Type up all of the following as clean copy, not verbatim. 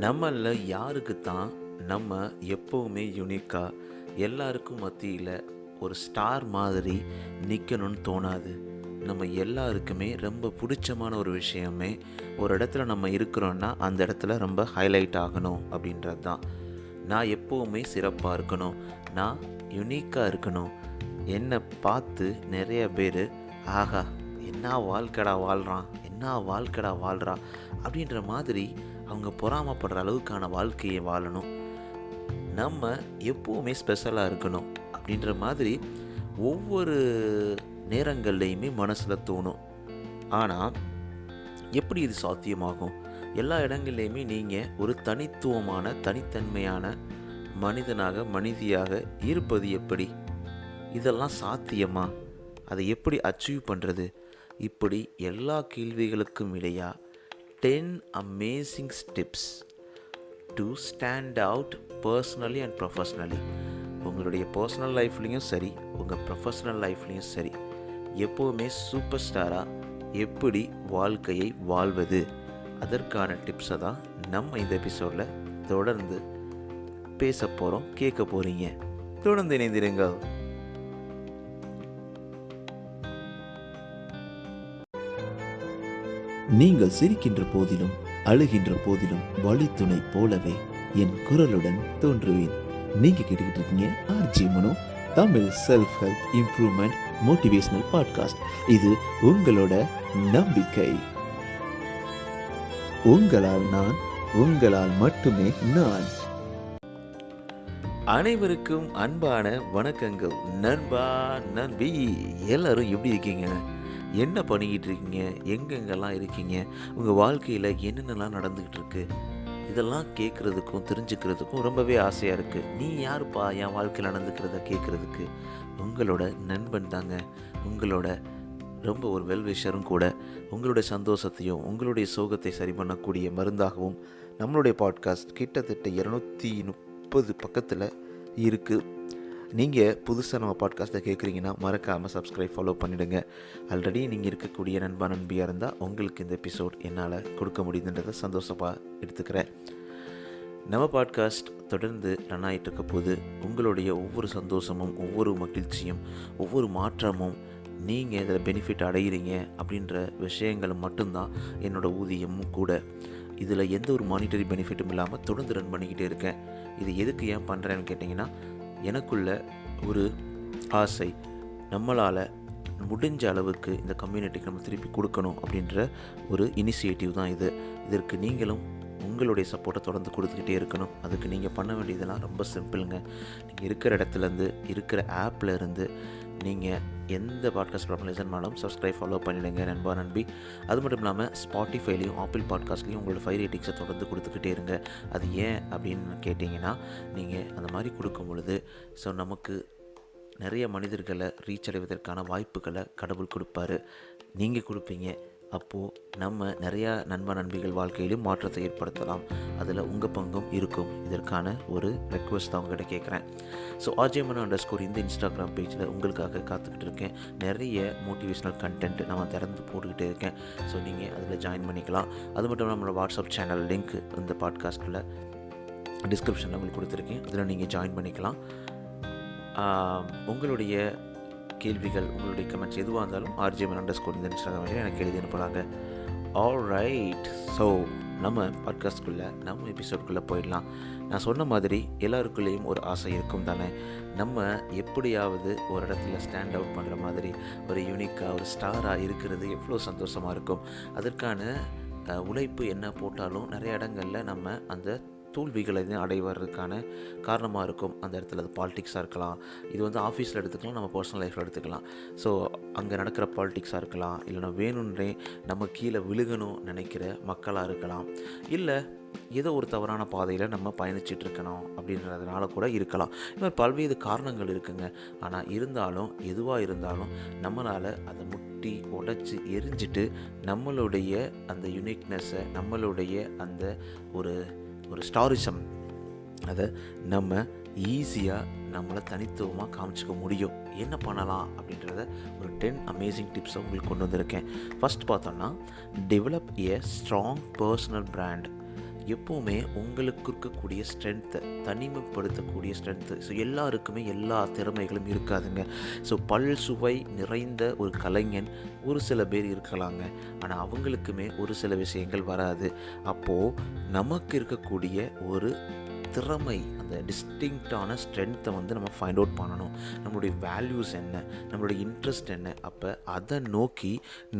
நம்மளில் யாருக்கு தான் நம்ம எப்போவுமே யூனிக்காக எல்லாருக்கும் மத்தியில் ஒரு ஸ்டார் மாதிரி நிற்கணும்னு தோணாது. நம்ம எல்லாருக்குமே ரொம்ப பிடிச்சமான ஒரு விஷயமே ஒரு இடத்துல நம்ம இருக்கிறோன்னா அந்த இடத்துல ரொம்ப ஹைலைட் ஆகணும் அப்படின்றது தான். நான் எப்போவுமே சிறப்பாக இருக்கணும், நான் யுனிக்காக இருக்கணும், என்னை பார்த்து நிறைய பேர் ஆஹா என்ன வாழ்க்கடா வாழ்கிறான், என்ன வாழ்க்கடா வாழ்கிறா அப்படின்ற மாதிரி அவங்க பொறாமப்படுற அளவுக்கான வாழ்க்கையை வாழணும். நம்ம எப்போவுமே ஸ்பெஷலாக இருக்கணும் அப்படின்ற மாதிரி ஒவ்வொரு நேரங்கள்லையுமே மனசில் தோணும். ஆனால் எப்படி இது சாத்தியமாகும்? எல்லா இடங்கள்லையுமே நீங்கள் ஒரு தனித்துவமான தனித்தன்மையான மனிதியாக இருப்பது எப்படி? இதெல்லாம் சாத்தியமா? அதை எப்படி அச்சீவ் பண்ணுறது? இப்படி எல்லா கேள்விகளுக்கும் இடையா 10 amazing steps to stand out personally and professionally. உங்களுடைய பர்சனல் லைஃப்லேயும் சரி, உங்கள் ப்ரொஃபஷனல் லைஃப்லேயும் சரி, எப்போவுமே சூப்பர் ஸ்டாராக எப்படி வாழ்க்கையை வாழ்வது, அதற்கான டிப்ஸை தான் நம்ம இந்த எபிசோடில் தொடர்ந்து பேச போகிறோம், கேட்க போகிறீங்க. தொடர்ந்து இணைந்திருங்கள். நீங்கள் சிரிக்கின்ற போதிலும் அழுகின்ற போதிலும் வழித்துணை போலவே என் குரலுடன் தோன்றுவேன். நீங்க கேட்டுக்கிட்டு இருக்கீங்க RJ Mano, Tamil self help improvement motivational podcast. இது உங்களோட நம்பிக்கை. உங்களால் நான், உங்களால் மட்டுமே நான். அனைவருக்கும் அன்பான வணக்கங்கள். நண்பா நண்பி எல்லாரும் எப்படி இருக்கீங்க? என்ன பண்ணிக்கிட்டு இருக்கீங்க? எங்கெங்கெல்லாம் இருக்கீங்க? உங்கள் வாழ்க்கையில் என்னென்னலாம் நடந்துக்கிட்டு இருக்கு? இதெல்லாம் கேட்குறதுக்கும் தெரிஞ்சுக்கிறதுக்கும் ரொம்பவே ஆசையாக இருக்குது. நீ யாருப்பா என் வாழ்க்கையில் நடந்துக்கிறத கேட்குறதுக்கு? உங்களோட நண்பன் தாங்க, உங்களோட ரொம்ப ஒரு வெல்விஷரும் கூட. உங்களுடைய சந்தோஷத்தையும் உங்களுடைய சோகத்தை சரி பண்ணக்கூடிய மருந்தாகவும் நம்மளுடைய பாட்காஸ்ட் கிட்டத்தட்ட 230 பக்கத்தில் இருக்குது. நீங்கள் புதுசாக நம்ம பாட்காஸ்ட்டை கேட்குறீங்கன்னா மறக்காமல் சப்ஸ்கிரைப், ஃபாலோ பண்ணிவிடுங்க. ஆல்ரெடி நீங்கள் இருக்கக்கூடிய நண்பா நண்பியாக இருந்தால் உங்களுக்கு இந்த எபிசோட் என்னால் கொடுக்க முடியுதுன்றதை சந்தோஷமாக எடுத்துக்கிறேன். நம்ம பாட்காஸ்ட் தொடர்ந்து ரன் ஆகிட்டு இருக்க போது உங்களுடைய ஒவ்வொரு சந்தோஷமும், ஒவ்வொரு மகிழ்ச்சியும், ஒவ்வொரு மாற்றமும் நீங்கள் இதில் பெனிஃபிட் அடைகிறீங்க அப்படின்ற விஷயங்கள் மட்டும்தான் என்னோடய ஊதியமும் கூட. இதில் எந்த ஒரு மானிட்டரி பெனிஃபிட்டும் இல்லாமல் தொடர்ந்து ரன் பண்ணிக்கிட்டே இருக்கேன். இது எதுக்கு ஏன் பண்ணுறேன்னு கேட்டிங்கன்னா, எனக்குள்ள ஒரு ஆசை, நம்மளால் முடிஞ்ச அளவுக்கு இந்த கம்யூனிட்டிக்கு நம்ம திருப்பி கொடுக்கணும் அப்படின்ற ஒரு இனிஷியேட்டிவ் தான் இது. இதற்கு நீங்களும் உங்களுடைய சப்போர்ட்டை தொடர்ந்து கொடுத்துக்கிட்டே இருக்கணும். அதுக்கு நீங்கள் பண்ண வேண்டியதெல்லாம் ரொம்ப சிம்பிளுங்க. நீங்கள் இருக்கிற இடத்துலேருந்து, இருக்கிற ஆப்பில் இருந்து நீங்கள் எந்த பாட்காஸ்ட் ப்ளாட்ஃபார்ம் லிசன் பண்ணாலும் சப்ஸ்கிரைப், ஃபாலோ பண்ணிவிடுங்க நண்பா நண்பி. அது மட்டும் இல்லாமல் ஸ்பாட்டிஃபைலையும் ஆப்பிள் பாட்காஸ்ட்லேயும் உங்களோட 5 ரேட்டிங்ஸை தொடர்ந்து கொடுத்துக்கிட்டே இருங்க. அது ஏன் அப்படின்னு கேட்டிங்கன்னா, நீங்கள் அந்த மாதிரி கொடுக்கும் பொழுது நமக்கு நிறைய மனிதர்களை ரீச் அடைவதற்கான வாய்ப்புகளை கடவுள் கொடுப்பாரு, நீங்கள் கொடுப்பீங்க. அப்போது நம்ம நிறையா நண்பர்கள் வாழ்க்கையிலும் மாற்றத்தை ஏற்படுத்தலாம். அதில் உங்கள் பங்கும் இருக்கும். இதற்கான ஒரு ரெக்வஸ்ட் தான் உங்கள்கிட்ட கேட்குறேன். @RJMano_ இந்த இன்ஸ்டாகிராம் பேஜில் உங்களுக்காக காத்துக்கிட்டு இருக்கேன். நிறைய மோட்டிவேஷ்னல் கண்டென்ட் நான் திறந்து போட்டுக்கிட்டே இருக்கேன். நீங்கள் அதில் ஜாயின் பண்ணிக்கலாம். அது மட்டும் இல்லாமல் நம்மளோட வாட்ஸ்அப் சேனல் லிங்க் இந்த பாட்காஸ்ட்டில் டிஸ்கிரிப்ஷனில் உங்களுக்கு கொடுத்துருக்கேன். அதில் நீங்கள் ஜாயின் பண்ணிக்கலாம். உங்களுடைய கேள்விகள், உங்களுடைய கமெண்ட்ஸ் எதுவாக இருந்தாலும் RJMano_ இந்த இன்ஸ்டாகிராம் எனக்கு எழுதி அனுப்பலாங்க. ஆல்ரைட், ஸோ நம்ம பாட்காஸ்ட்குள்ளே, நம்ம எபிசோட்குள்ளே போயிடலாம். நான் சொன்ன மாதிரி எல்லாருக்குள்ளேயும் ஒரு ஆசை இருக்கும் தானே. நம்ம எப்படியாவது ஒரு இடத்துல ஸ்டாண்ட் அவுட் பண்ணுற மாதிரி ஒரு யூனிக்காக, ஒரு ஸ்டாராக இருக்கிறது எவ்வளோ சந்தோஷமாக இருக்கும். அதற்கான உழைப்பு என்ன போட்டாலும் நிறைய இடங்களில் நம்ம அந்த தோல்விகளை அடைவதற்கான காரணமாக இருக்கும். அந்த இடத்துல அது பாலிடிக்ஸாக இருக்கலாம், இது ஆஃபீஸில் எடுத்துக்கலாம், நம்ம பர்சனல் லைஃப்பில் எடுத்துக்கலாம். ஸோ அங்கே நடக்கிற பாலிடிக்ஸாக இருக்கலாம், இல்லைனா வேணுன்றே நம்ம கீழே விழுகணும் நினைக்கிற மக்களாக இருக்கலாம், இல்லை ஏதோ ஒரு தவறான பாதையில் நம்ம பயணிச்சிட்ருக்கணும் அப்படின்றதுனால கூட இருக்கலாம். இது மாதிரி பல்வேறு காரணங்கள் இருக்குங்க. ஆனால் இருந்தாலும், எதுவாக இருந்தாலும் நம்மளால் அதை முட்டி உடைச்சி எரிஞ்சிட்டு நம்மளுடைய அந்த யுனிக்னஸை, நம்மளுடைய அந்த ஒரு ஸ்டாரிசம், அதை நம்ம ஈஸியாக நம்மளை தனித்துவமாக காமிச்சிக்க முடியும். என்ன பண்ணலாம் அப்படின்றத ஒரு 10 அமேசிங் டிப்ஸை உங்களுக்கு கொண்டு வந்திருக்கேன். ஃபஸ்ட் பார்த்தோன்னா, டெவலப் ஏ ஸ்ட்ராங் பர்சனல் பிராண்ட். எப்போவுமே உங்களுக்கு இருக்கக்கூடிய ஸ்ட்ரென்த்தை, தனிமைப்படுத்தக்கூடிய ஸ்ட்ரென்த்து, ஸோ எல்லாருக்குமே எல்லா திறமைகளும் இருக்காதுங்க. ஸோ சுவை நிறைந்த ஒரு கலைஞன் ஒரு சில பேர் இருக்கலாங்க. ஆனால் அவங்களுக்குமே ஒரு சில விஷயங்கள் வராது. அப்போது நமக்கு இருக்கக்கூடிய ஒரு திறமை, அந்த டிஸ்டிங்க்டான ஸ்ட்ரென்த்தை நம்ம ஃபைண்ட் அவுட் பண்ணணும். நம்மளுடைய வேல்யூஸ் என்ன, நம்மளுடைய இன்ட்ரெஸ்ட் என்ன, அப்போ அதை நோக்கி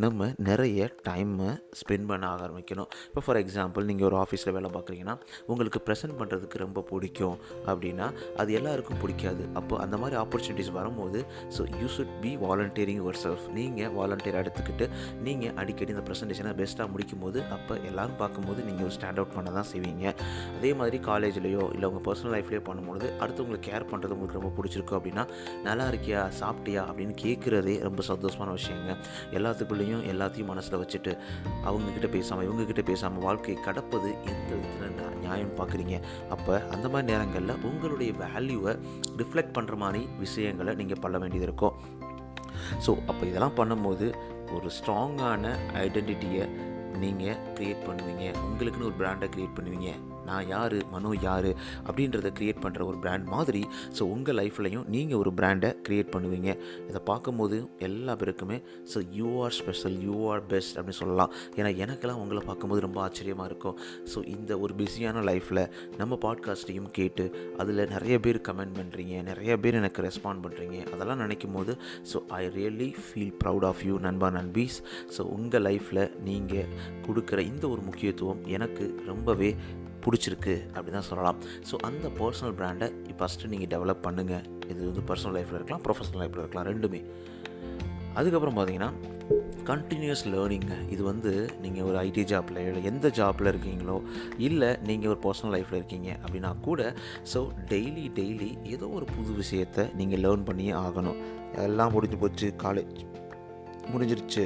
நம்ம நிறைய டைமை ஸ்பெண்ட் பண்ண ஆரம்பிக்கணும். இப்போ ஃபார் எக்ஸாம்பிள், நீங்கள் ஒரு ஆஃபீஸில் வேலை பார்க்குறீங்கன்னா உங்களுக்கு ப்ரெசென்ட் பண்ணுறதுக்கு ரொம்ப பிடிக்கும் அப்படின்னா அது எல்லாருக்கும் பிடிக்காது. அப்போ அந்த மாதிரி ஆப்பர்ச்சுனிட்டிஸ் வரும்போது so you should be volunteering your self. நீங்கள் வாலண்டியர் எடுத்துக்கிட்டு நீங்கள் அடிக்கடி இந்த ப்ரெசன்டேஷனை பெஸ்ட்டாக முடிக்கும் போது அப்போ எல்லோரும் பார்க்கும்போது நீங்கள் ஒரு ஸ்டாண்ட் அவுட் பண்ண தான் செய்வீங்க. அதே மாதிரி காலேஜ்லேயோ இல்லை உங்கள் பர்சனல் லைஃப்லேயே பண்ணும்பொழுது அடுத்தவங்களுக்கு கேர் பண்ணுறது உங்களுக்கு ரொம்ப பிடிச்சிருக்கு அப்படின்னா, நல்லா இருக்கியா, சாப்பிட்டியா அப்படின்னு கேட்குறதே ரொம்ப சந்தோஷமான விஷயங்க. எல்லாத்துக்குள்ளேயும் எல்லாத்தையும் மனசில் வச்சுட்டு அவங்கக்கிட்ட பேசாமல் இவங்கக்கிட்ட பேசாமல் வாழ்க்கையை கடப்பது எந்த விதத்தில் நியாயம் பார்க்குறீங்க? அப்போ அந்த மாதிரி நேரங்களில் உங்களுடைய வேல்யூவை ரிஃப்ளெக்ட் பண்ணுற மாதிரி விஷயங்களை நீங்கள் பண்ண வேண்டியது இருக்கும். ஸோ அப்போ இதெல்லாம் பண்ணும்போது ஒரு ஸ்ட்ராங்கான ஐடென்டிட்டியை நீங்கள் க்ரியேட் பண்ணுவீங்க. உங்களுக்குன்னு ஒரு பிராண்டை க்ரியேட் பண்ணுவீங்க. நான் யார், மனோ யார் அப்படின்றத க்ரியேட் பண்ணுற ஒரு பிராண்ட் மாதிரி ஸோ உங்கள் லைஃப்லையும் நீங்கள் ஒரு பிராண்டை க்ரியேட் பண்ணுவீங்க. இதை பார்க்கும்போது எல்லா பேருக்குமே so you are special, you are best அப்படின்னு சொல்லலாம். ஏன்னா எனக்கெல்லாம் உங்களை பார்க்கும்போது ரொம்ப ஆச்சரியமாக இருக்கும். ஸோ இந்த ஒரு பிஸியான லைஃப்பில் நம்ம பாட்காஸ்ட்டையும் கேட்டு அதில் நிறைய பேர் கமெண்ட் பண்ணுறீங்க, நிறைய பேர் எனக்கு ரெஸ்பாண்ட் பண்ணுறீங்க. அதெல்லாம் நினைக்கும் போது so I really feel proud of you நண்பா நண்பீஸ். ஸோ உங்கள் லைஃப்பில் நீங்கள் கொடுக்குற இந்த ஒரு முக்கியத்துவம் எனக்கு ரொம்பவே பிடிச்சிருக்கு அப்படி தான் சொல்லலாம். ஸோ அந்த பர்சனல் பிராண்டை ஃபஸ்ட்டு நீங்கள் டெவலப் பண்ணுங்கள். இது பர்சனல் லைஃப்பில் இருக்கலாம், ப்ரொஃபஷனல் லைஃப்பில் இருக்கலாம், ரெண்டுமே. அதுக்கப்புறம் பார்த்தீங்கன்னா கண்டினியூஸ் லேர்னிங்க. இது நீங்கள் ஒரு ஐடி ஜாப்பில் இல்லை எந்த ஜாப்பில் இருக்கீங்களோ இல்லை நீங்கள் ஒரு பர்சனல் லைஃப்பில் இருக்கீங்க அப்படின்னா கூட ஸோ டெய்லி ஏதோ ஒரு புது விஷயத்தை நீங்கள் லேர்ன் பண்ணியே ஆகணும். எல்லாம் முடிஞ்சு போச்சு, காலேஜ் முடிஞ்சிருச்சு,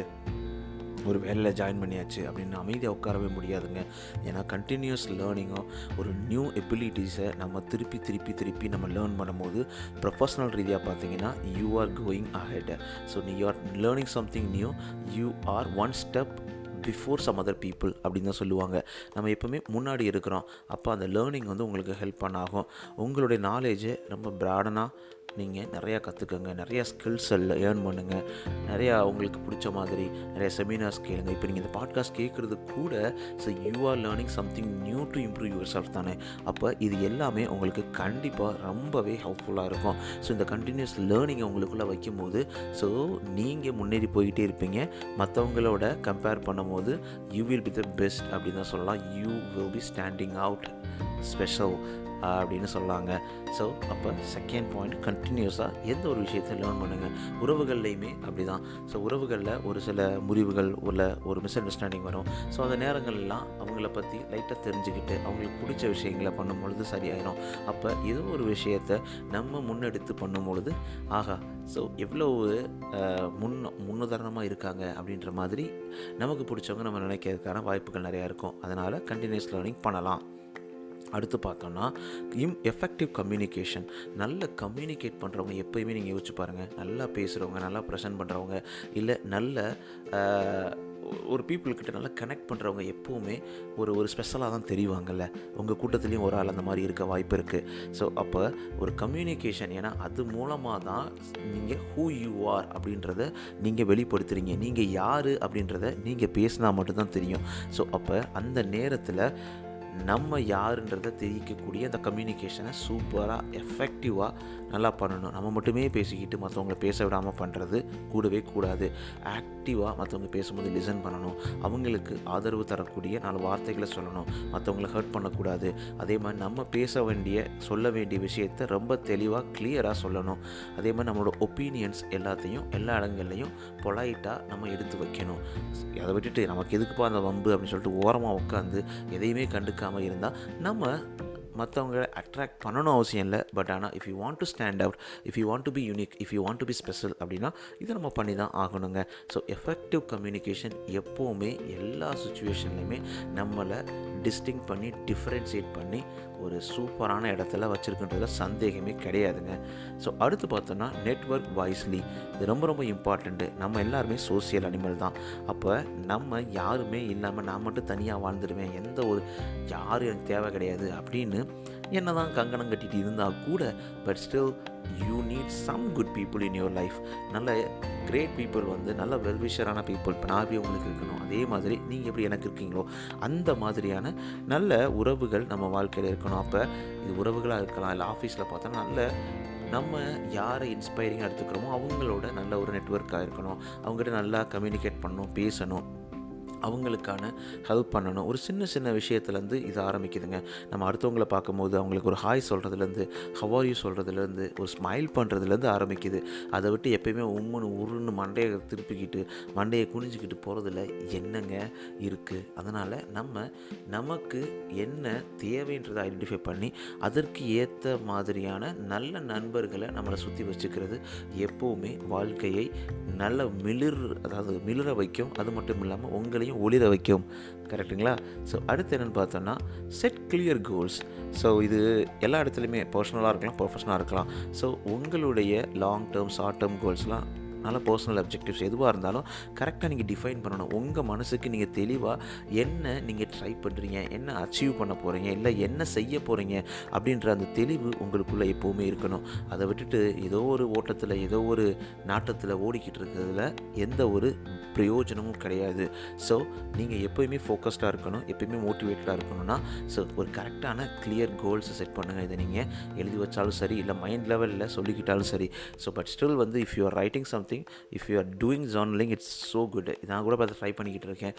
ஒரு வேலையில் ஜாயின் பண்ணியாச்சு அப்படின்னு அமைதியாக உட்காரவே முடியாதுங்க. ஏன்னா கண்டினியூஸ் லேர்னிங்கோ ஒரு நியூ எபிலிட்டிஸை நம்ம திருப்பி நம்ம லேர்ன் பண்ணும்போது ப்ரொஃபஷ்னல் ரீதியாக பார்த்தீங்கன்னா you are going ahead. So you are learning something new, you are one step before some other people அப்படின்னு தான் சொல்லுவாங்க. நம்ம எப்போவுமே முன்னாடி இருக்கிறோம். அப்போ அந்த லேர்னிங் உங்களுக்கு ஹெல்ப் பண்ண ஆகும். உங்களுடைய நாலேஜை ரொம்ப ப்ராடனாக நீங்கள் நிறையா கற்றுக்கங்க, நிறையா ஸ்கில்ஸை ஏர்ன் பண்ணுங்கள், நிறையா உங்களுக்கு பிடிச்ச மாதிரி நிறைய செமினார்ஸ் கேளுங்க. இப்போ நீங்கள் இந்த பாட்காஸ்ட் கேட்குறது கூட so you are learning something new to improve your self தானே. அப்போ இது எல்லாமே உங்களுக்கு கண்டிப்பாக ரொம்பவே ஹெல்ப்ஃபுல்லாக இருக்கும். ஸோ இந்த கண்டினியூஸ் லேர்னிங்கை உங்களுக்குள்ளே வைக்கும்போது ஸோ நீங்கள் முன்னேறி போய்கிட்டே இருப்பீங்க. மற்றவங்களோட கம்பேர் பண்ணும்போது you will be the best அப்படின்னு தான் சொல்லலாம். You will be standing out special அப்படின்னு சொல்லாங்க. ஸோ அப்போ செகண்ட் பாயிண்ட், கண்டினியூஸாக எந்த ஒரு விஷயத்தை லேர்ன் பண்ணுங்கள். உறவுகள்லையுமே அப்படி தான். ஸோ உறவுகளில் ஒரு சில முறிவுகள் உள்ள ஒரு மிஸ் அண்டர்ஸ்டாண்டிங் வரும். ஸோ அந்த நேரங்கள்லாம் அவங்கள பற்றி லைட்டாக தெரிஞ்சுக்கிட்டு அவங்களுக்கு பிடிச்ச விஷயங்களை பண்ணும்பொழுது சரியாயிடும். அப்போ ஏதோ ஒரு விஷயத்தை நம்ம முன்னெடுத்து பண்ணும்பொழுது ஆகா ஸோ எவ்வளோ முன்னுதாரணமாக இருக்காங்க அப்படின்ற மாதிரி நமக்கு பிடிச்சவங்க நம்ம நினைக்கிறதுக்கான வாய்ப்புகள் நிறையா இருக்கும். அதனால் கண்டினியூஸ் லேர்னிங் பண்ணலாம். அடுத்து பார்த்தோன்னா எஃபெக்டிவ் கம்யூனிகேஷன். நல்ல கம்யூனிகேட் பண்ணுறவங்க எப்போயுமே நீங்கள் யோசிச்சு பாருங்கள். நல்லா பேசுகிறவங்க, நல்லா ப்ரெசென்ட் பண்ணுறவங்க, இல்லை நல்ல ஒரு பீப்புள்கிட்ட நல்லா கனெக்ட் பண்ணுறவங்க எப்போவுமே ஒரு ஸ்பெஷலாக தான் தெரிவாங்கல்ல. உங்கள் கூட்டத்துலேயும் ஒரு ஆள் அந்த மாதிரி இருக்க வாய்ப்பு இருக்குது. ஸோ அப்போ ஒரு கம்யூனிகேஷன், ஏன்னா அது மூலமாக தான் நீங்கள் ஹூ யூ ஆர் அப்படின்றத நீங்கள் வெளிப்படுத்துகிறீங்க. நீங்கள் யார் அப்படின்றத நீங்கள் பேசினா மட்டும்தான் தெரியும். ஸோ அப்போ அந்த நேரத்தில் நம்ம யாருன்றதை தெரிவிக்கக்கூடிய அந்த கம்யூனிகேஷனை சூப்பராக எஃபெக்டிவாக நல்லா பண்ணணும். நம்ம மட்டுமே பேசிக்கிட்டு மற்றவங்கள பேச விடாமல் பண்ணுறது கூடவே கூடாது. ஆக்டிவாக மற்றவங்க பேசும்போது லிசன் பண்ணணும். அவங்களுக்கு ஆதரவு தரக்கூடிய 4 வார்த்தைகளை சொல்லணும். மற்றவங்கள ஹர்ட் பண்ணக்கூடாது. அதே மாதிரி நம்ம சொல்ல வேண்டிய விஷயத்தை ரொம்ப தெளிவாக கிளியராக சொல்லணும். அதே மாதிரி நம்மளோட ஒப்பீனியன்ஸ் எல்லாத்தையும் எல்லா இடங்கள்லையும் பொலைட்டாக நம்ம எடுத்து வைக்கணும். அதை விட்டுட்டு நமக்கு எதுக்குப்பா அந்த வம்பு அப்படின்னு சொல்லிட்டு ஓரமாக உட்காந்து எதையுமே கண்டுக்காமல் இருந்தால் நம்ம மற்றவங்களை அட்ராக்ட் பண்ணணும் அவசியம் இல்லை. பட் ஆனால் if you want to stand out, if you want to be unique, if you want to be special அப்படின்னா இதை நம்ம பண்ணி தான் ஆகணுங்க. ஸோ எஃபெக்டிவ் கம்யூனிகேஷன் எப்போவுமே எல்லா சுச்சுவேஷன்லையுமே நம்மளை டிஸ்டிங் பண்ணி டிஃப்ரென்ஷியேட் பண்ணி ஒரு சூப்பரான இடத்துல வச்சுருக்குன்றதுல சந்தேகமே கிடையாதுங்க. ஸோ அடுத்து பார்த்தோன்னா நெட்வொர்க் வைஸ்லி. இது ரொம்ப ரொம்ப இம்பார்ட்டண்ட்டு. நம்ம எல்லாருமே சோசியல் அனிமல் தான். அப்போ நம்ம யாருமே இல்லாமல் நான் மட்டும் தனியாக வாழ்ந்துடுவேன், எந்த ஒரு யாரும் எனக்கு தேவை கிடையாது அப்படின்னு என்ன தான் கங்கணம் கட்டிட்டு இருந்தால் கூட, but still you need some good people in your life. நல்ல கிரேட் பீப்புள் வந்து நல்ல வெல்விஷரான பீப்புள். இப்போ நான் எப்படி உங்களுக்கு இருக்கணும், அதே மாதிரி நீங்கள் எப்படி எனக்கு இருக்கீங்களோ அந்த மாதிரியான நல்ல உறவுகள் நம்ம வாழ்க்கையில் இருக்கணும். அப்போ இது உறவுகளாக இருக்கலாம், இல்லை ஆஃபீஸில் பார்த்தா நல்ல நம்ம யாரை இன்ஸ்பைரிங்காக எடுத்துக்கிறோமோ அவங்களோட நல்ல ஒரு நெட்வொர்க்காக இருக்கணும். அவங்ககிட்ட நல்லா கம்யூனிகேட் பண்ணணும், பேசணும், அவங்களுக்கான ஹெல்ப் பண்ணணும். ஒரு சின்ன சின்ன விஷயத்துலேருந்து இது ஆரம்பிக்குதுங்க. நம்ம அடுத்தவங்களை பார்க்கும்போது அவங்களுக்கு ஒரு ஹாய் சொல்கிறதுலேருந்து, ஹவ் ஆர் யூ சொல்கிறதுலேருந்து, ஒரு ஸ்மைல் பண்ணுறதுலேருந்து ஆரம்பிக்குது. அதை விட்டு எப்பயுமே உருன்னு மண்டையை திருப்பிக்கிட்டு மண்டையை குனிஞ்சிக்கிட்டு போகிறதுல என்னங்க இருக்குது? அதனால் நமக்கு என்ன தேவைன்றதை ஐடென்டிஃபை பண்ணி அதற்கு ஏற்ற மாதிரியான நல்ல நண்பர்களை நம்மளை சுற்றி வச்சுக்கிறது எப்போவுமே வாழ்க்கையை நல்ல மிளிர வைக்கும். அது மட்டும் இல்லாமல் உங்களையும் ஒளிர வைக்கும். கரெக்டுங்களா? ஸோ அடுத்து என்னென்னு பார்த்தோன்னா செட் கிளியர் கோல்ஸ். ஸோ இது எல்லா இடத்துலையுமே பர்சனலாக இருக்கலாம், ப்ரொஃபஷனலாக இருக்கலாம். ஸோ உங்களுடைய லாங் டேர்ம், ஷார்ட் டேர்ம் கோல்ஸ்லாம் நல்ல பர்சனல் அப்ஜெக்டிவ்ஸ் எதுவாக இருந்தாலும் கரெக்டாக நீங்கள் டிஃபைன் பண்ணணும். உங்கள் மனசுக்கு நீங்கள் தெளிவாக என்ன நீங்கள் ட்ரை பண்ணுறீங்க, என்ன அச்சீவ் பண்ண போகிறீங்க, இல்லை என்ன செய்ய போகிறீங்க அப்படின்ற அந்த தெளிவு உங்களுக்குள்ளே எப்போவுமே இருக்கணும். அதை விட்டுட்டு ஏதோ ஒரு ஓட்டத்தில், ஏதோ ஒரு நாட்டத்தில் ஓடிக்கிட்டு இருக்கிறதுல எந்த ஒரு பிரயோஜனமும் கிடையாது. ஸோ நீங்கள் எப்போயுமே ஃபோக்கஸ்டாக இருக்கணும், எப்போயுமே மோட்டிவேட்டடாக இருக்கணும்னா ஒரு கரெக்டான கிளியர் கோல்ஸை செட் பண்ணுங்கள். இதை நீங்கள் எழுதி வச்சாலும் சரி, இல்லை மைண்ட் லெவலில் சொல்லிக்கிட்டாலும் சரி. But still if you are writing something, if you are doing journaling, it's so good. நான் கூட பார்த்து ட்ரை பண்ணிக்கிட்டு இருக்கேன்.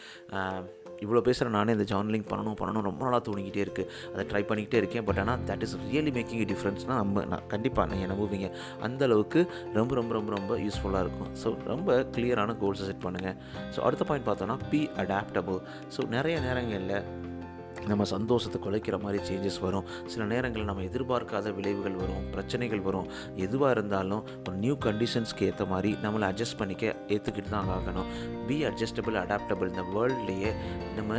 இவ்வளோ பேசுகிறேன், நானே இந்த ஜர்னலிங் பண்ணணும் ரொம்ப நாளாக தோணிக்கிட்டே இருக்குது. அதை ட்ரை பண்ணிக்கிட்டே இருக்கேன். பட் ஆனால் that is really making a டிஃப்ரென்ஸ்னால் நான் கண்டிப்பாக நீங்கள் நம்புவீங்க. அந்தளவுக்கு ரொம்ப ரொம்ப ரொம்ப ரொம்ப யூஸ்ஃபுல்லாக இருக்கும். ரொம்ப கிளியரான கோல்ஸை செட் பண்ணுங்கள். அடுத்த பாயிண்ட் பார்த்தோன்னா பி அடாப்டபிள். நிறைய நேரங்களில் நம்ம சந்தோஷத்தை குலைக்கிற மாதிரி சேஞ்சஸ் வரும். சில நேரங்களில் நம்ம எதிர்பார்க்காத விளைவுகள் வரும், பிரச்சனைகள் வரும். எதுவாக இருந்தாலும் ஒரு நியூ கண்டிஷன்ஸ்க்கு ஏற்ற மாதிரி நம்மளை அட்ஜஸ்ட் பண்ணிக்க ஏற்றுக்கிட்டு தான் ஆகணும். Be adjustable, adaptable. இந்த வேர்ல்ட்லேயே நம்ம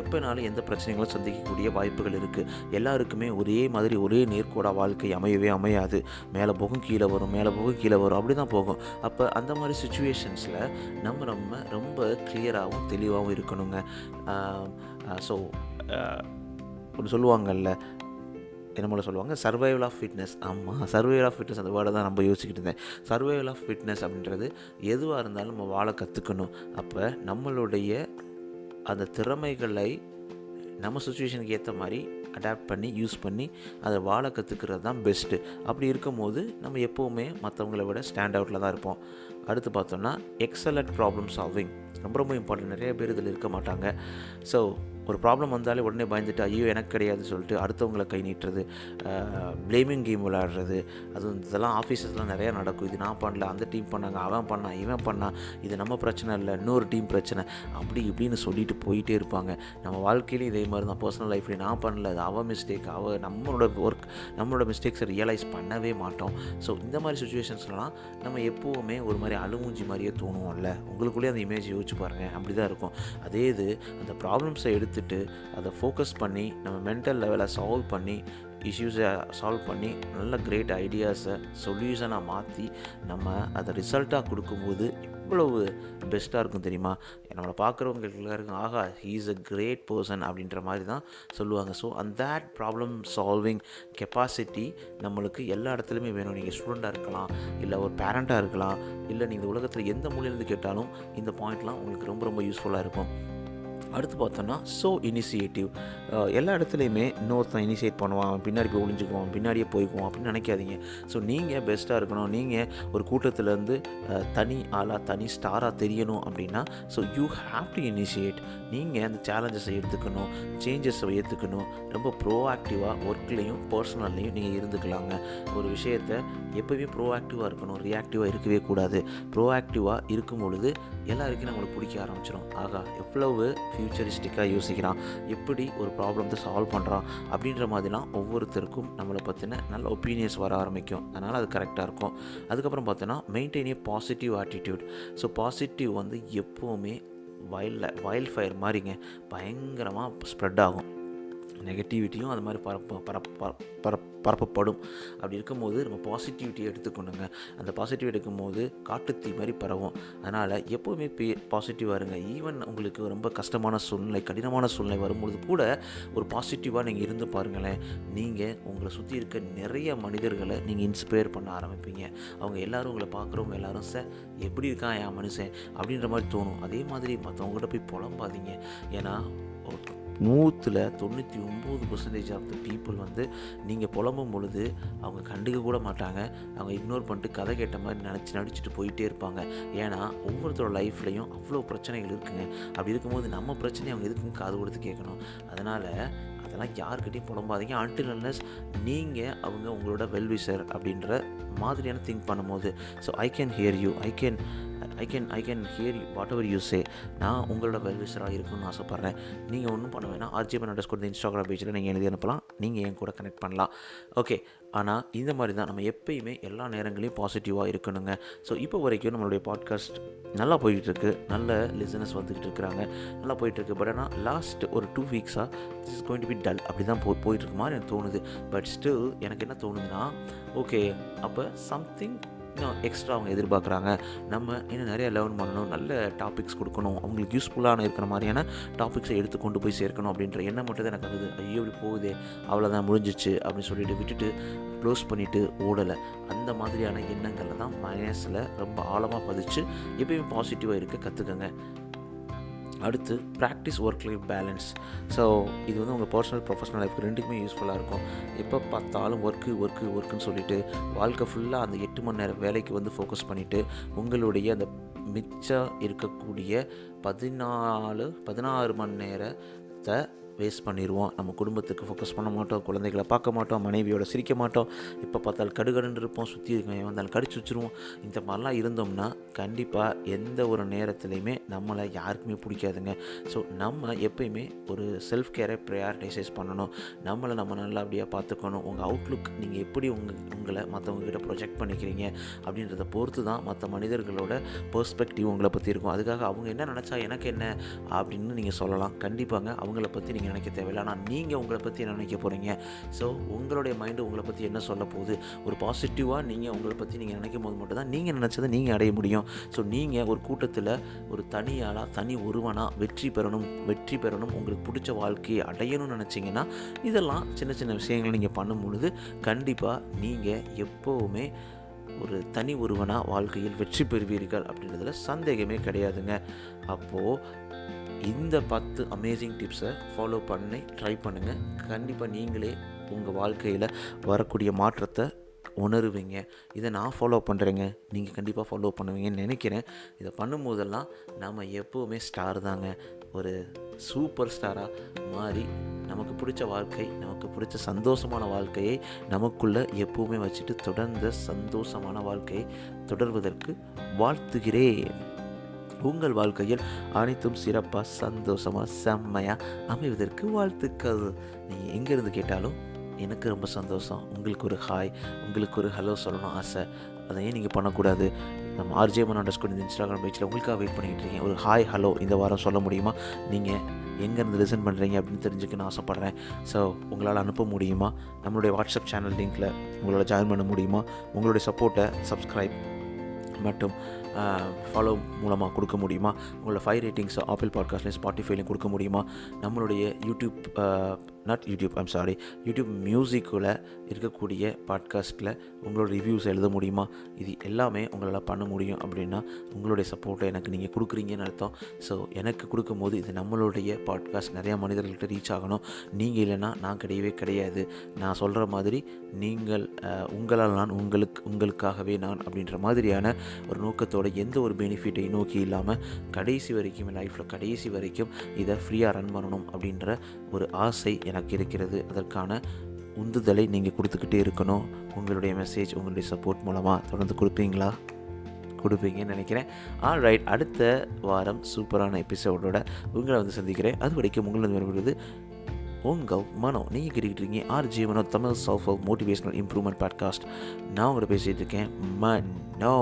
எப்போனாலும் எந்த பிரச்சனைகளும் சந்திக்கக்கூடிய வாய்ப்புகள் இருக்குது. எல்லாருக்குமே ஒரே மாதிரி ஒரே நேர்கோடாக வாழ்க்கை அமையவே அமையாது. மேலே போகும் கீழே வரும், மேலே போகும் கீழே வரும், அப்படி தான் போகும். அப்போ அந்த மாதிரி சுச்சுவேஷன்ஸில் நம்ம ரொம்ப கிளியராகவும் தெளிவாகவும் இருக்கணுங்க. ஒன்று சொல்லுவாங்கல்ல, என்னமோ சொல்லுவாங்க, சர்வைவல் ஆஃப் ஃபிட்னஸ். ஆமாம், சர்வைவல் ஆஃப் ஃபிட்னஸ், அந்த வேர்டை தான் நம்ம யோசிச்சுக்கிட்டு இருந்தேன். சர்வைவல் ஆஃப் ஃபிட்னஸ் அப்படின்றது எதுவாக இருந்தாலும் நம்ம வாழ கற்றுக்கணும். அப்போ நம்மளுடைய அந்த திறமைகளை நம்ம சுச்சுவேஷனுக்கு ஏற்ற மாதிரி அடாப்ட் பண்ணி யூஸ் பண்ணி அதை வாழ கற்றுக்கிறது தான் பெஸ்ட்டு. அப்படி இருக்கும்போது நம்ம எப்போவுமே மற்றவங்களை விட ஸ்டாண்ட் அவுட்டில் தான் இருப்போம். அடுத்து பார்த்தோம்னா எக்ஸலண்ட் ப்ராப்ளம் சால்விங். ரொம்ப ரொம்ப இம்பார்ட்டன்ட். நிறைய பேர் இதில் இருக்க மாட்டாங்க. ஒரு ப்ராப்ளம் வந்தாலே உடனே பயந்துட்டு ஐயோ எனக்கு கிடையாது சொல்லிட்டு அடுத்தவங்களை கை நீட்டுறது, ப்ளேமிங் கேம் விளையாடுறது, அதுவும் இதெல்லாம் ஆஃபீஸஸ்லாம் நிறையா நடக்கும். இது நான் பண்ணல, அந்த டீம் பண்ணாங்க, அவன் பண்ணான், இவன் பண்ணான், இது நம்ம பிரச்சனை இல்லை, இன்னொரு டீம் பிரச்சனை, அப்படி இப்படின்னு சொல்லிட்டு போயிட்டே இருப்பாங்க. நம்ம வாழ்க்கையிலையும் இதே மாதிரி தான். பர்சனல் லைஃப்லேயும் நான் பண்ணல, அது அவன் மிஸ்டேக், நம்மளோட மிஸ்டேக்ஸை ரியலைஸ் பண்ணவே மாட்டோம். இந்த மாதிரி சுச்சுவேஷன்ஸ்லாம் நம்ம எப்போவுமே ஒரு மாதிரி அழுமூஞ்சி மாதிரியே தோணுவோம்ல. உங்களுக்குள்ளேயே அந்த இமேஜ் யோசிச்சு பாருங்கள், அப்படி தான் இருக்கும். அதே இது அந்த ப்ராப்ளம்ஸை எடுத்துட்டு அதை ஃபோக்கஸ் பண்ணி நம்ம மென்டல் லெவலில் சால்வ் பண்ணி இஷ்யூஸை சால்வ் பண்ணி நல்ல கிரேட் ஐடியாஸை சொல்யூஷனாக மாற்றி நம்ம அதை ரிசல்ட்டாக கொடுக்கும்போது எவ்வளவு பெஸ்ட்டாக இருக்கும் தெரியுமா? நம்மளை பார்க்குறவங்களுக்கு எல்லாருக்கும் ஆஹா he is a great person அப்படின்ற மாதிரி தான் சொல்லுவாங்க. அந்த தேட் ப்ராப்ளம் சால்விங் கெப்பாசிட்டி நம்மளுக்கு எல்லா இடத்துலையுமே வேணும். நீங்கள் ஸ்டூடெண்ட்டாக இருக்கலாம், இல்லை ஒரு பேரண்ட்டாக இருக்கலாம், இல்லை நீங்கள் உலகத்தில் எந்த மூலையிலேருந்து கேட்டாலும் இந்த பாயிண்ட்லாம் உங்களுக்கு ரொம்ப ரொம்ப யூஸ்ஃபுல்லாக இருக்கும். அடுத்து பார்த்தோன்னா இனிஷியேட்டிவ். எல்லா இடத்துலையுமே இன்னொருத்தன் இனிஷியேட் பண்ணுவான், அவன் பின்னாடி போய் ஒளிஞ்சுக்குவான், பின்னாடியே போய்க்குவோம் அப்படின்னு நினைக்காதீங்க. நீங்கள் பெஸ்ட்டாக இருக்கணும், நீங்கள் ஒரு கூட்டத்திலேருந்து தனி ஆளாக தனி ஸ்டாராக தெரியணும் அப்படின்னா யூ ஹாவ் டு இனிஷியேட். நீங்கள் அந்த சேலஞ்சஸை எடுத்துக்கணும், சேஞ்சஸை ஏற்றுக்கணும். ரொம்ப ப்ரோஆக்டிவாக ஒர்க்லேயும் பர்சனல்லையும் நீங்கள் இருந்துக்கலாங்க. ஒரு விஷயத்தை எப்போயுமே ப்ரோஆக்டிவாக இருக்கணும், ரியாக்டிவாக இருக்கவே கூடாது. ப்ரோஆக்டிவாக இருக்கும் பொழுது எல்லாருக்கும் நம்மளுக்கு பிடிக்க ஆரம்பிச்சிடும். ஆகா எவ்வளவு ஃபியூச்சரிஸ்டிக்காக யோசிக்கிறான், எப்படி ஒரு ப்ராப்ளத்தை சால்வ் பண்ணுறான் அப்படின்ற மாதிரிலாம் ஒவ்வொருத்தருக்கும் நம்மளை பற்றின நல்ல ஒப்பீனியன்ஸ் வர ஆரம்பிக்கும். அதனால் அது கரெக்டாக இருக்கும். அதுக்கப்புறம் பார்த்தோன்னா maintain A positive attitude. Positive எப்போவுமே வைல்ட் ஃபயர் மாதிரிங்க, பயங்கரமாக ஸ்ப்ரெட் ஆகும். நெகட்டிவிட்டியும் அது மாதிரி பரப்பப்படும். அப்படி இருக்கும்போது நம்ம பாசிட்டிவிட்டியை எடுத்துக்கணுங்க. அந்த பாசிட்டிவ் எடுக்கும்போது காட்டுத்தீ மாதிரி பரவும். அதனால் எப்போவுமே பாசிட்டிவாக இருங்க. ஈவன் உங்களுக்கு ரொம்ப கஷ்டமான சூழ்நிலை, கடினமான சூழ்நிலை வரும்பொழுது கூட ஒரு பாசிட்டிவாக நீங்கள் இருந்து பாருங்களேன். நீங்கள் உங்களை சுற்றி இருக்க நிறைய மனிதர்களை நீங்கள் இன்ஸ்பயர் பண்ண ஆரம்பிப்பீங்க. அவங்க எல்லோரும் உங்களை பார்க்குறவங்க எல்லோரும் எப்படி இருக்கான் என் மனுஷன் அப்படின்ற மாதிரி தோணும். அதே மாதிரி மற்றவங்ககிட்ட போய் புலம்பாதீங்க. ஏன்னா 99% ஆஃப் த பீப்புள் நீங்கள் புலம்பும் பொழுது அவங்க கண்டுக்க கூட மாட்டாங்க. அவங்க இக்னோர் பண்ணிட்டு கதை கேட்ட மாதிரி நடிச்சுட்டு போயிட்டே இருப்பாங்க. ஏன்னா ஒவ்வொருத்தரோட லைஃப்லையும் அவ்வளோ பிரச்சனைகள் இருக்குங்க. அப்படி இருக்கும்போது நம்ம பிரச்சனையை அவங்க எதுக்குன்னு காது கொடுத்து கேட்கணும். அதனால் அதெல்லாம் யாருக்கிட்டையும் புலம்பாதீங்க. அன்டில் அன்லெஸ் நீங்கள் அவங்க உங்களோட வெல்விஷர் அப்படின்ற மாதிரியான திங்க் பண்ணும்போது, so I can hear you, I can hear you what ever you say. நான் உங்களோட வெல்விஷராக இருக்குன்னு ஆசைப்பட்றேன். நீங்கள் ஒன்றும் பண்ண வேணாம். RJman_, இன்ஸ்டாகிராம் பேஜில் நீங்கள் எழுதி அனுப்பலாம். நீங்கள் என் கூட கனெக்ட் பண்ணலாம். ஓகே. ஆனால் இந்த மாதிரி தான் நம்ம எப்பயுமே எல்லா நேரங்களையும் பாசிட்டிவாக இருக்கணுங்க. ஸோ இப்போ வரைக்கும் நம்மளுடைய பாட்காஸ்ட் நல்லா போயிட்டுருக்கு. நல்ல லிசனர்ஸ் வந்துக்கிட்டு இருக்கிறாங்க. நல்லா போயிட்டுருக்கு. பட் ஆனால் லாஸ்ட் ஒரு 2 வீக்ஸாக this is going to be dull அப்படி தான் போயிட்டுருக்கு மாதிரி எனக்கு தோணுது. பட் ஸ்டில் எனக்கு என்ன தோணுதுன்னா, ஓகே, அப்போ சம்திங் இன்னும் எக்ஸ்ட்ரா அவங்க எதிர்பார்க்குறாங்க. நம்ம இன்னும் நிறைய லேர்ன் பண்ணணும், நல்ல டாபிக்ஸ் கொடுக்கணும், அவங்களுக்கு யூஸ்ஃபுல்லான இருக்கிற மாதிரியான டாபிக்ஸை எடுத்து கொண்டு போய் சேர்க்கணும் அப்படின்ற எண்ணம் மட்டும் தான் எனக்கு வந்தது. ஐயோ இப்படி போகுதே, அவ்வளோதான் முடிஞ்சிச்சு அப்படின்னு சொல்லிட்டு விட்டுட்டு க்ளோஸ் பண்ணிவிட்டு ஓடலை. அந்த மாதிரியான எண்ணங்களில் தான் மனசில் ரொம்ப ஆழமாக பதிச்சு எப்பயுமே பாசிட்டிவாக இருக்க கற்றுக்கங்க. அடுத்து practice work life balance. So இது உங்கள் பர்சனல் ப்ரொஃபஷனல் லைஃப்க்கு ரெண்டுக்குமே யூஸ்ஃபுல்லாக இருக்கும். எப்போ பார்த்தாலும் ஒர்க்குன்னு சொல்லிட்டு வாழ்க்கை ஃபுல்லாக அந்த 8 மணி நேரம் வேலைக்கு ஃபோக்கஸ் பண்ணிவிட்டு உங்களுடைய அந்த மிச்சம் இருக்கக்கூடிய 16 மணி நேரத்தை வேஸ்ட் பண்ணிடுவோம். நம்ம குடும்பத்துக்கு ஃபோக்கஸ் பண்ண மாட்டோம், குழந்தைகளை பார்க்க மாட்டோம், மனைவியோட சிரிக்க மாட்டோம், இப்போ பார்த்தாலும் கடுகடுன்னு இருப்போம், சுற்றி இருக்கவங்க வந்தாலும் கடிச்சு வச்சுருவோம். இந்த மாதிரிலாம் இருந்தோம்னா கண்டிப்பாக எந்த ஒரு நேரத்துலையுமே நம்மளை யாருக்குமே பிடிக்காதுங்க. ஸோ நம்ம எப்பயுமே ஒரு செல்ஃப் கேரை ப்ரையாரிட்டைசைஸ் பண்ணணும். நம்மளை நம்ம நல்லபடியாக பார்த்துக்கணும். உங்கள் அவுட்லுக் நீங்கள் எப்படி உங்களை மற்றவங்ககிட்ட ப்ரொஜெக்ட் பண்ணிக்கிறீங்க அப்படின்றத பொறுத்து தான் மற்ற மனிதர்களோட பெர்ஸ்பெக்டிவ் உங்களை பற்றி இருக்கும். அதுக்காக அவங்க என்ன நினச்சா எனக்கு என்ன அப்படின்னு நீங்கள் சொல்லலாம். கண்டிப்பாங்க அவங்கள பற்றி நீங்கள் நினைக்க தேவையில்லை. ஆனால் நீங்கள் உங்களை பற்றி என்ன நினைக்க போகிறீங்க? ஸோ உங்களுடைய மைண்டு உங்களை பற்றி என்ன சொல்ல போகுது? ஒரு பாசிட்டிவாக நீங்கள் உங்களை பற்றி நீங்கள் நினைக்கும் போது மட்டும்தான் நீங்கள் நினச்சதை நீங்கள் அடைய முடியும். ஸோ நீங்கள் ஒரு கூட்டத்தில் ஒரு தனியாளாக தனி ஒருவனாக வெற்றி பெறணும் உங்களுக்கு பிடிச்ச வாழ்க்கையை அடையணும்னு நினச்சிங்கன்னா இதெல்லாம் சின்ன சின்ன விஷயங்களை நீங்கள் பண்ணும் பொழுது கண்டிப்பாக நீங்கள் எப்போவுமே ஒரு தனி ஒருவனாக வாழ்க்கையில் வெற்றி பெறுவீர்கள் அப்படின்றதுல சந்தேகமே கிடையாதுங்க. அப்போது இந்த 10 அமேசிங் டிப்ஸை ஃபாலோ பண்ணி ட்ரை பண்ணுங்கள். கண்டிப்பாக நீங்களே உங்கள் வாழ்க்கையில் வரக்கூடிய மாற்றத்தை உணருவீங்க. இதை நான் ஃபாலோ பண்ணுறேங்க, நீங்கள் கண்டிப்பாக ஃபாலோ பண்ணுவீங்கன்னு நினைக்கிறேன். இதை பண்ணும்போதெல்லாம் நம்ம எப்போவுமே ஸ்டார் தாங்க. ஒரு சூப்பர் ஸ்டாராக மாறி நமக்கு பிடிச்ச வாழ்க்கை, நமக்கு பிடிச்ச சந்தோஷமான வாழ்க்கையை நமக்குள்ளே எப்போவுமே வச்சுட்டு தொடர்ந்த சந்தோஷமான வாழ்க்கையை தொடர்வதற்கு வாழ்த்துகிறேன். உங்கள் வாழ்க்கையில் அனைத்தும் சிறப்பாக சந்தோஷமாக செம்மையாக அமைவதற்கு வாழ்த்துக்கள். நீங்கள் எங்கேருந்து கேட்டாலும் எனக்கு ரொம்ப சந்தோஷம். உங்களுக்கு ஒரு ஹாய், உங்களுக்கு ஒரு ஹலோ சொல்லணும் ஆசை. அதை ஏன் நீங்கள் பண்ணக்கூடாது? நம்ம RJman_, இன்ஸ்டாகிராம் பேஜில் உங்களுக்காக வெயிட் பண்ணிக்கிட்டு இருக்கேன். ஒரு ஹாய் ஹலோ இந்த வாரம் சொல்ல முடியுமா? நீங்கள் எங்கேருந்து லிசன் பண்ணுறீங்க அப்படின்னு தெரிஞ்சுக்கணும்னு ஆசைப்பட்றேன். ஸோ உங்களால் அனுப்ப முடியுமா? நம்மளுடைய வாட்ஸ்அப் சேனல் லிங்க்கில் உங்களோட ஜாயின் பண்ண முடியுமா? உங்களுடைய சப்போர்ட்டை சப்ஸ்கிரைப் மற்றும் ஃபாலோ மூலமாக கொடுக்க முடியுமா? உங்களோட 5 ரேட்டிங்ஸ் ஆப்பிள் பாட்காஸ்ட்லையும் ஸ்பாட்டிஃபைலையும் கொடுக்க முடியுமா? நம்மளுடைய யூடியூப் மியூசிக்கில் இருக்கக்கூடிய பாட்காஸ்ட்டில் உங்களோட ரிவ்யூஸ் எழுத முடியுமா? இது எல்லாமே உங்களால் பண்ண முடியும். அப்படின்னா உங்களுடைய சப்போர்ட்டை எனக்கு நீங்கள் கொடுக்குறீங்கன்னு அர்த்தம். ஸோ எனக்கு கொடுக்கும்போது இது நம்மளுடைய பாட்காஸ்ட் நிறையா மனிதர்கள்ட்ட ரீச் ஆகணும். நீங்கள் இல்லைன்னா நான் கிடையாது. நான் சொல்கிற மாதிரி நீங்கள் உங்களால் நான் உங்களுக்காகவே நான் அப்படின்ற மாதிரியான ஒரு நோக்கத்தோட எந்த ஒரு பெனிஃபிட்டை நோக்கி இல்லாமல் கடைசி வரைக்கும் இதை ஃப்ரீயாக ரன் பண்ணணும் அப்படின்ற ஒரு ஆசை எனக்கு இருக்கிறது. அதற்கான உந்துதலை நீங்கள் கொடுத்துக்கிட்டே இருக்கணும். உங்களுடைய மெசேஜ், உங்களுடைய சப்போர்ட் மூலமாக தொடர்ந்து கொடுப்பீங்கன்னு நினைக்கிறேன். ஆல்ரைட், அடுத்த வாரம் சூப்பரான எபிசோடோட உங்களை சந்திக்கிறேன். அது வரைக்கும் உங்களை வருவது உங்கள் மனோ. நீங்கள் கேட்டுக்கிட்டு இருக்கீங்க RJman, Tamil self help motivational improvement podcast. நான் உங்களை பேசிகிட்டு இருக்கேன் மனோ.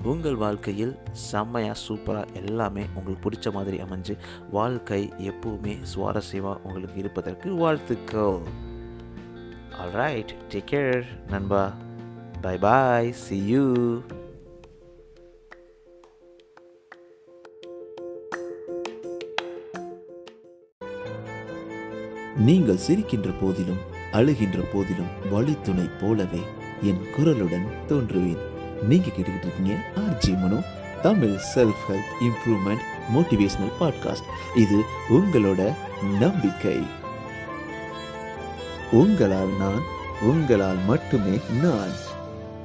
உங்கள் வாழ்க்கையில் செம்மையாக சூப்பராக எல்லாமே உங்களுக்கு பிடிச்ச மாதிரி அமைஞ்சு வாழ்க்கை எப்பவுமே சுவாரஸ்யமாக உங்களுக்கு இருப்பதற்கு வாழ்த்துக்கள். ஆல்ரைட், டேக் கேர் நண்பா. Bye bye, see you. நீங்கள் சிரிக்கின்ற போதிலும் அழுகின்ற போதிலும் வழித்துணை போலவே என் குரலுடன் தோன்றுவேன். நீங்க கேட்டுக்கிட்டு இருக்கீங்க RJ Mano, Tamil self help improvement motivational podcast. இது உங்களோட நம்பிக்கை. உங்களால் நான், உங்களால் மட்டுமே நான்.